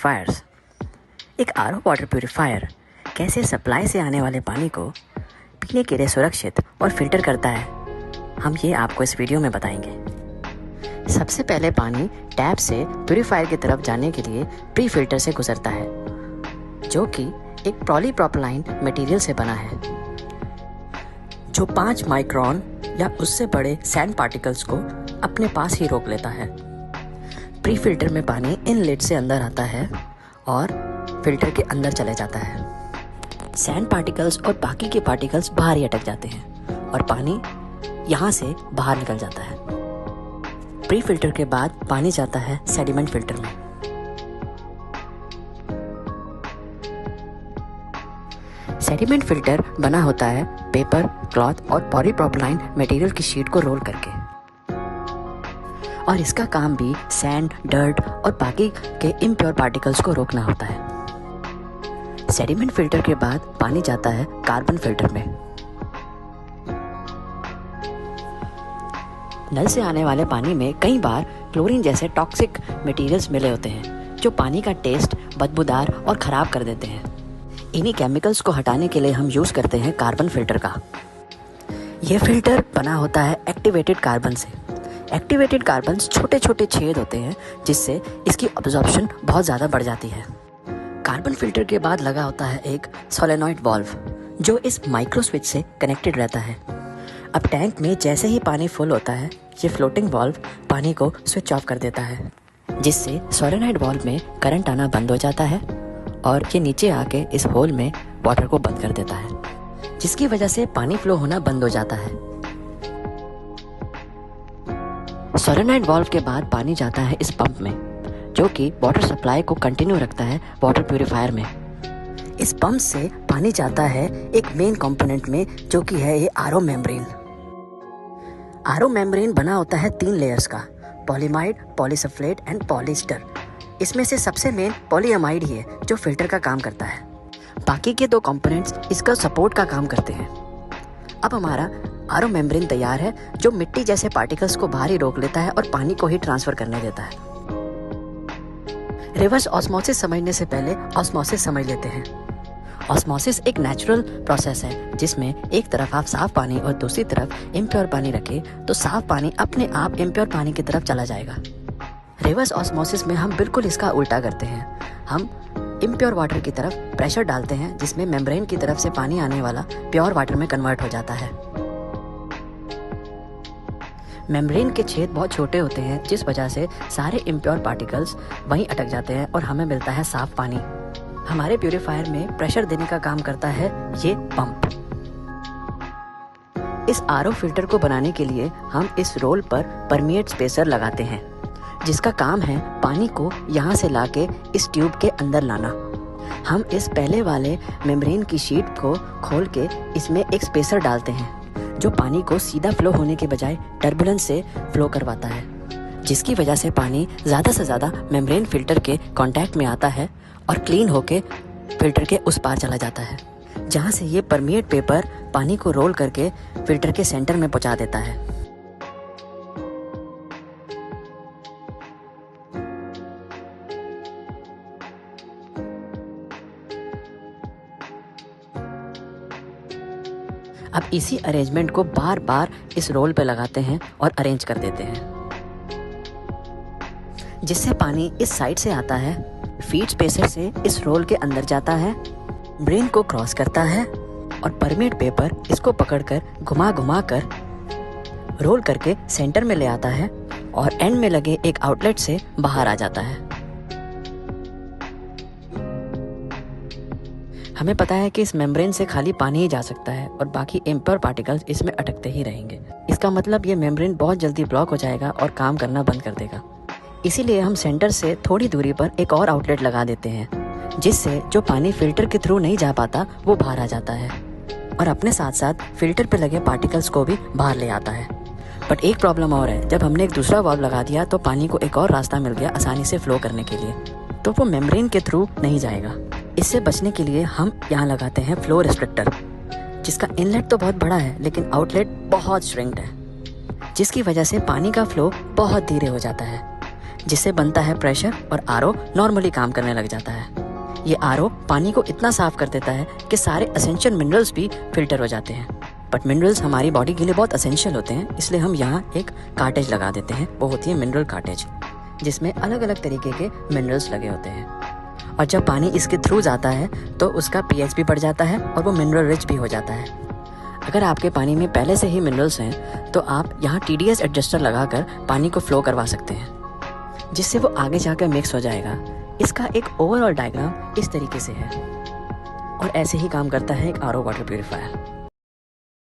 Purifiers. एक RO water purifier कैसे supply से आने वाले पानी को पीने के लिए सुरक्षित और फिल्टर करता है, हम ये आपको इस वीडियो में बताएंगे। सबसे पहले पानी टैप से प्यूरीफायर की तरफ जाने के लिए प्री फिल्टर से गुजरता है, जो कि एक पॉलीप्रोपिलीन मटेरियल से बना है, जो 5 माइक्रोन या उससे बड़े सैंड पार्टिकल्स को अपने पास ही रोक लेता है। प्री फिल्टर में पानी इनलेट से अंदर आता है और फिल्टर के अंदर चले जाता है। सैंड पार्टिकल्स और बाकी के पार्टिकल्स बाहर ही अटक जाते हैं और पानी यहाँ से बाहर निकल जाता है। प्री फिल्टर के बाद पानी जाता है सेडिमेंट फिल्टर में। सेडिमेंट फिल्टर बना होता है पेपर, क्लॉथ और पॉलीप्रोपिलीन मटेरियल की शीट को रोल करके, और इसका काम भी सैंड, डर्ट और बाकी के इम्प्योर पार्टिकल्स को रोकना होता है। सेडिमेंट फिल्टर के बाद पानी जाता है कार्बन फिल्टर में। नल से आने वाले पानी में कई बार क्लोरीन जैसे टॉक्सिक मटेरियल्स मिले होते हैं, जो पानी का टेस्ट बदबूदार और ख़राब कर देते हैं। इन्हीं केमिकल्स को हटाने के लिए हम यूज़ करते हैं कार्बन फिल्टर का। यह फिल्टर बना होता है एक्टिवेटेड कार्बन से। एक्टिवेटेड कार्बन छोटे छोटे छेद होते हैं, जिससे इसकी अब्जॉर्प्शन बहुत ज़्यादा बढ़ जाती है। कार्बन फिल्टर के बाद लगा होता है एक सोलेनॉइड वाल्व, जो इस माइक्रो स्विच से कनेक्टेड रहता है। अब टैंक में जैसे ही पानी फुल होता है, ये फ्लोटिंग वाल्व पानी को स्विच ऑफ कर देता है, जिससे सोलेनॉइड वाल्व में करंट आना बंद हो जाता है और ये नीचे आके इस होल में वाटर को बंद कर देता है, जिसकी वजह से पानी फ्लो होना बंद हो जाता है। सोलेनॉइड वाल्व के बाद पानी जाता है इस पंप में, जो कि वाटर सप्लाई को कंटिन्यू रखता है वाटर प्यूरीफायर में। इस पंप से पानी जाता है एक मेन कंपोनेंट में, जो कि है ये आरओ मेम्ब्रेन। आरओ मेम्ब्रेन बना होता है 3 लेयर्स का, पॉलीमाइड, पॉलीसल्फेट एंड पॉलीस्टर। इसमें से सबसे मेन पॉलीअमाइड ही है, जो फिल्टर का काम करता है। बाकी के 2 कंपोनेंट्स इसका सपोर्ट का काम करते हैं। अब हमारा आरओ मेम्ब्रेन तैयार है, जो मिट्टी जैसे पार्टिकल्स को बाहर ही रोक लेता है और पानी को ही ट्रांसफर करने देता है। रिवर्स ऑस्मोसिस समझने से पहले ऑस्मोसिस समझ लेते हैं। ऑस्मोसिस एक नेचुरल प्रोसेस है, जिसमें एक तरफ आप साफ पानी और दूसरी तरफ इम्प्योर पानी रखें तो साफ पानी अपने आप इम्प्योर पानी की तरफ चला जाएगा। रिवर्स ऑस्मोसिस में हम बिल्कुल इसका उल्टा करते हैं। हम इम्प्योर वाटर की तरफ प्रेशर डालते हैं, जिसमें मेम्ब्रेन की तरफ से पानी आने वाला प्योर वाटर में कन्वर्ट हो जाता है। मेम्ब्रेन के छेद बहुत छोटे होते हैं, जिस वजह से सारे इम्प्योर पार्टिकल्स वहीं अटक जाते हैं और हमें मिलता है साफ पानी। हमारे प्यूरीफायर में प्रेशर देने का काम करता है ये पंप। इस आरओ फिल्टर को बनाने के लिए हम इस रोल पर परमिएट स्पेसर लगाते हैं, जिसका काम है पानी को यहाँ से लाके इस ट्यूब के अंदर लाना। हम इस पहले वाले मेम्ब्रेन की शीट को खोल के इसमें एक स्पेसर डालते हैं, जो पानी को सीधा फ्लो होने के बजाय टर्बुलेंस से फ्लो करवाता है, जिसकी वजह से पानी ज़्यादा से ज़्यादा मेम्ब्रेन फिल्टर के कांटेक्ट में आता है और क्लीन होके फिल्टर के उस पार चला जाता है, जहाँ से ये परमिएट पेपर पानी को रोल करके फिल्टर के सेंटर में पहुँचा देता है। अब इसी अरेंजमेंट को बार बार इस रोल पे लगाते हैं और अरेंज कर देते हैं, जिससे पानी इस साइड से आता है, फीड स्पेसर से इस रोल के अंदर जाता है, ब्रेन को क्रॉस करता है और परमिएट पेपर इसको पकड़कर घुमा घुमा कर रोल करके सेंटर में ले आता है और एंड में लगे एक आउटलेट से बाहर आ जाता है। हमें पता है कि इस मेम्ब्रेन से खाली पानी ही जा सकता है और बाकी इम्प्योर पार्टिकल्स इसमें अटकते ही रहेंगे। इसका मतलब ये मेम्ब्रेन बहुत जल्दी ब्लॉक हो जाएगा और काम करना बंद कर देगा। इसीलिए हम सेंटर से थोड़ी दूरी पर एक और आउटलेट लगा देते हैं, जिससे जो पानी फिल्टर के थ्रू नहीं जा पाता वो बाहर आ जाता है और अपने साथ साथ फिल्टर पे लगे पार्टिकल्स को भी बाहर ले आता है। बट एक प्रॉब्लम और है, जब हमने एक दूसरा वाल्व लगा दिया तो पानी को एक और रास्ता मिल गया आसानी से फ्लो करने के लिए, तो वो मेम्ब्रेन के थ्रू नहीं जाएगा। इससे बचने के लिए हम यहाँ लगाते हैं फ्लो रिस्ट्रिक्टर, जिसका इनलेट तो बहुत बड़ा है लेकिन आउटलेट बहुत श्रिंक्ड है, जिसकी वजह से पानी का फ्लो बहुत धीरे हो जाता है। जिससे बनता है प्रेशर और आरओ नॉर्मली काम करने लग जाता है। ये आरओ पानी को इतना साफ कर देता है कि सारे एसेंशियल मिनरल्स भी फिल्टर हो जाते हैं। बट मिनरल्स हमारी बॉडी के लिए बहुत एसेंशियल होते हैं, इसलिए हम यहाँ एक कार्टेज लगा देते हैं। वो होती है मिनरल कार्टेज, जिसमें अलग अलग तरीके के मिनरल्स लगे होते हैं। और जब पानी इसके थ्रू जाता है तो उसका पीएच भी बढ़ जाता है और वो मिनरल रिच भी हो जाता है। अगर आपके पानी में पहले से ही मिनरल्स हैं तो आप यहाँ TDS एडजस्टर लगाकर पानी को फ्लो करवा सकते हैं, जिससे वो आगे जाकर मिक्स हो जाएगा। इसका एक ओवरऑल डायग्राम इस तरीके से है और ऐसे ही काम करता है एक RO वाटर प्यूरिफायर।